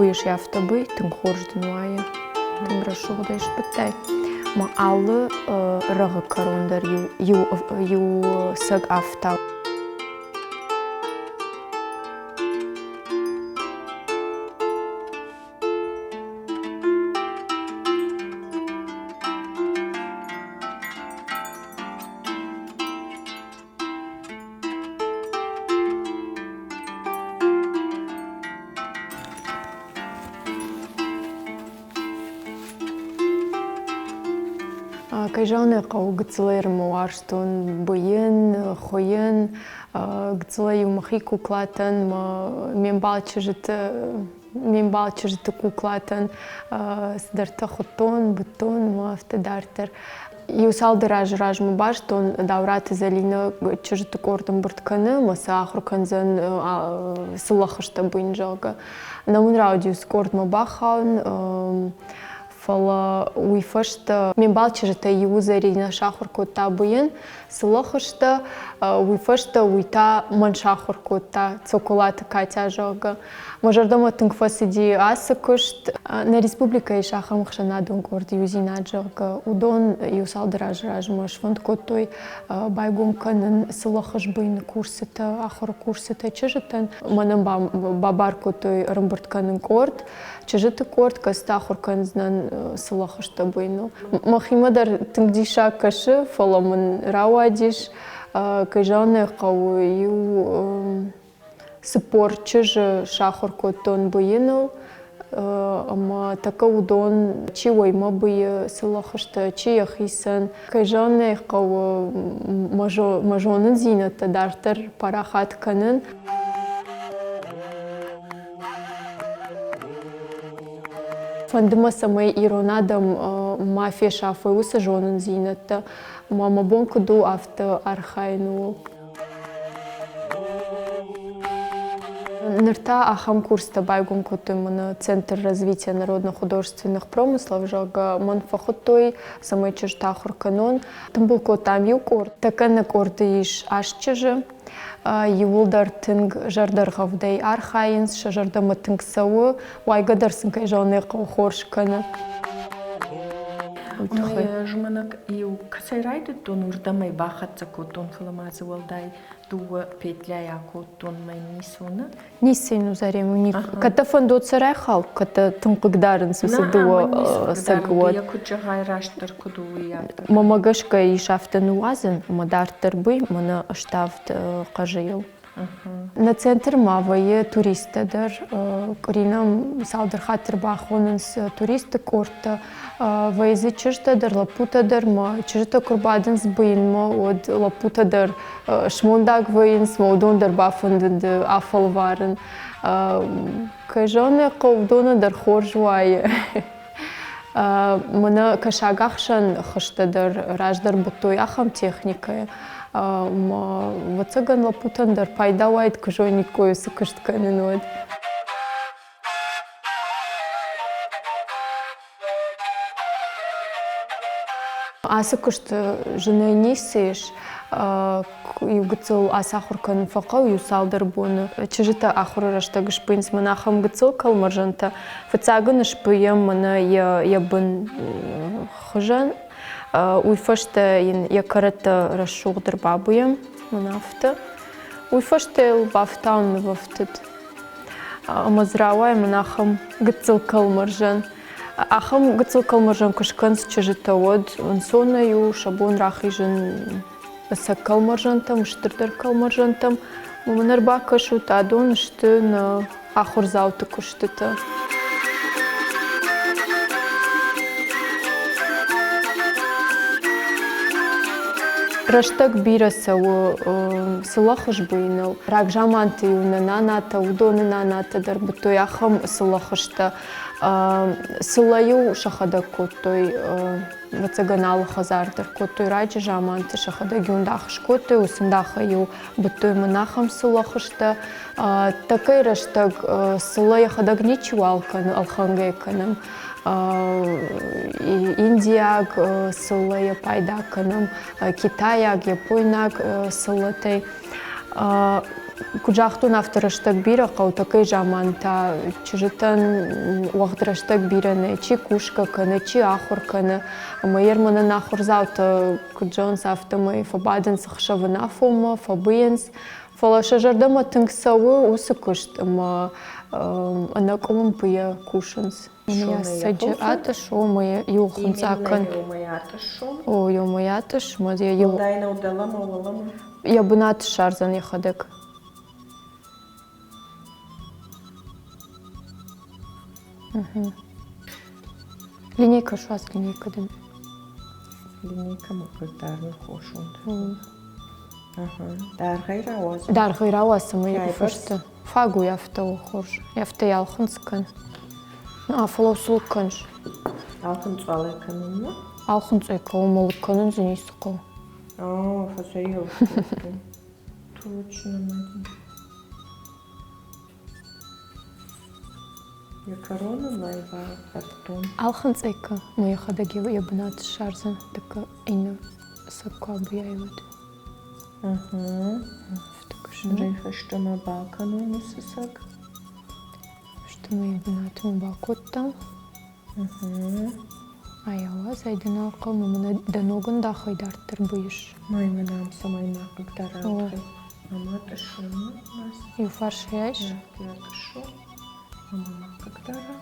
уеш яфтабы тын хорждынуая. Тын рашугдаш біттай. Ма аллы рығы корондар ю сăг афта. Кайжаны қау гыцлайрым уарштон бұйын, хойын, гыцлай юмахи куклатын, мен балчыжыты куклатын, сдарта хутон, бутон, автодартер. Юсалды раж-ражмы баш, тон даураты залина чыжыты кордым бұртканы, маса ахруканзан сылахышта бұйын жалға. Намын раудиус кордмы бахаун, фала уйфашта мен балчыжыта юзари на шахурку та буен сылахышта уйфашта уйта ман шахурку та цоколата катя жога мажордома тыңфасиди асыкышт на республика и шахам хшана дон горд юзина жога удон юсалдыраж ражмаш фонд котой байгум канын сылахыш буен курсыта ахыр курсыта чыжытын манам бабар котой рымбыртканын корд чыжыты корд каста хурканзнан сылахышта буйну. Махимадар тыңдиша кашы фаламын рауадиш кайжаны қау ю спор чыжы шахур коттон буйну. Ама така удон чи ойма буйы сылахышта чи яхисан. Кайжаны қау мажонын зинаты дартыр парахат канын. Фандыма самай иронадам мафия шафы усы жонын зинатты. Мама бонку ду авто архайну. Нырта ахам курста байгум кутым Центр развития народно-художественных промыслов жага манфахутой самай чыжта хурканон. Там был котам юкор. Такана корды иш ашчыжы. Юлдар тынг жардарғавдай архайынс, жардама тынг сауы, уайгадарсын кайжаны қоршқаны. Май жуманак ю касайрайды тон урдамай бахатса котон хыламазы валдай дуа петля я котон май нисуна. Нисейну зарему. Ката фондот сарай хал, ката тынқыгдарын сусы дуа сагуат. Я кучагай раштар кудуи ятар. Мамагашка и шафтан уазын, мадартар бый, мана штафт қажил. На центр мавайы туристадар, коринам салдар хатыр бахонынс туристы корта, вайзы чыжтадар, лапутадар, ма чыжта курбадынс быйын ма, од лапутадар шмондаг вайынс, ма одондар бафындынды афал варын. Кайжаны қовдонадар хоржуайы. Мана кашагахшан хыштадар, раждар бутой ахам техникая. Вацаган лапутандар пайдавайт кужоник койсы кыштканын од. Асы кышты жыны несеш, югыцыл аса хуркан фақау юсалдар боны. Чыжыта ахуры раштагыш пынс мана ахам гыцыл калмаржанта. Фацагын ышпыем мана ябын хыжан. Уйфашта якарата расшугдыр бабуем манафта. Уйфашта бафтаун вафтыт. Амазрауай манахам гыцыл калмаржан. Ахам гыцыл калмаржан кышканс чыжыта од. Онсона ю шабон рахижын аса калмаржантам, штырдар калмаржантам. Маманар бакашу тадон шты на ахурзауты кыштыта. Раштак бираса у сылахыш буйныл. Рак жаманты юна наната, удоны наната дар бутой ахам сылахышта. Сылаю шахада котой вацаганалы хазардар. Котой раджи жаманты шахада гюндахыш котой, усындаха ю бутой манахам сылахышта. Такай раштак сылая хадаг ничу алхангайканам. Индияг сылая пайдаканам, Китаяг, Япойнаг сылатай. Куджахтун авторыштык бире каутакай жаманта чыжытын уагдырыштык бирене чи кушка кыны чи ахур кыны майыр мынын ахур завты куджон сафты май фабадын сахшавына фома фабыенс фала шажардама тыңсавы усы кышт ма анакомын пыя кушынс. Я саджи атыш о мая юлхынс акын. О юмай атыш мадия ю. Дайна удалама улалама. Я бы на шарзан ехадек. Линейка шуас линейкадан. Линейка макардарны хошунд. Даргайра ауаз. Даргайра ауаз май фашты. Фагу яфта хорш. Яфта ялхынскан. Фалосулук канш. Алхынцвалы канынна? Алхынцвайка умолук канын зенисқо. Фасайо. Точно, Надя. Я корона лайва картон. Алхынцвайка май хадаги ябнат шарзан така ина сакабу яйвад. Рейха штама бакану нусысак. Что мы ябнатым бакоттам. Аяла зайдына қалмы мұны даногын да хайдартыр бұйыш. Майманам самайна қықтара. Мама тышыны нас. Юфарш яйш? Я тышу. Мама қықтара.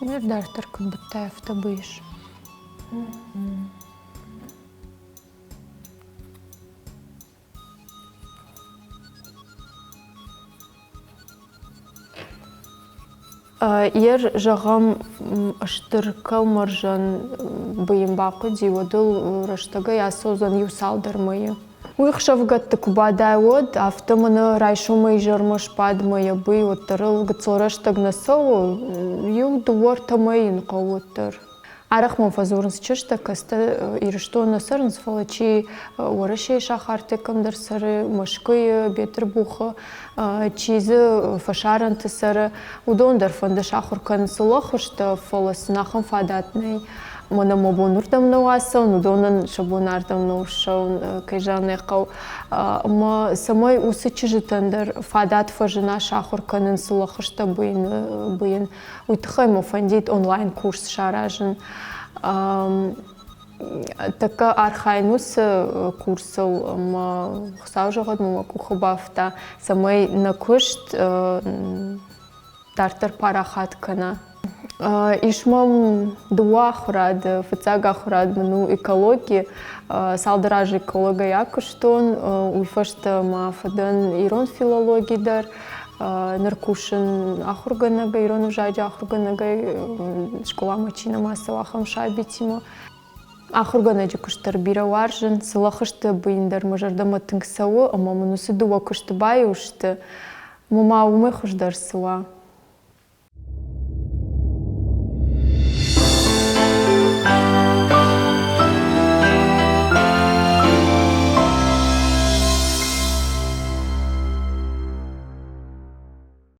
Мир дартыр күн бұттайфта бұйыш. Ер жағам ыштыркал маржан быйым бақы диводыл раштага ясозан юсалдар мые. Уйхшавгатты кубадай од, автоманы райшумай жармаш падмая бый оттырыл гыцлараштаг насау, ю дуворта майын қауыттыр. Арахман фазурынс чышта каста ирышто насырынс фалачи уарашей шахартекамдар сары машкы бетр буха чизы фашаранты сары удондар фанда шахуркан сылахышта фалас нахам фадатный мана мобонурдам науасан удонан шабонардам наушау кайжаны қау ма самай усы чижитандар фадат фажына шахурканын сылахышта быйын уйтхаймо фандит онлайн курс шаражын така архайнус курсыл ма хсаужагад мама кухабафта самай накышт тартар парахат кана ишмам дуахрад фацагахрад ну экологии салдражи эколога якуштон уйфашта мафадан ирон филологии дар наркушин ахурганага ирон ужаджа ахурганага школа мачина масалахам шабитимо ахурганаджи куштар бира варжин сылахышты быйндар мажардама тыңсауы ама мунусы дуа кушты байушты мама умы хуждар сыла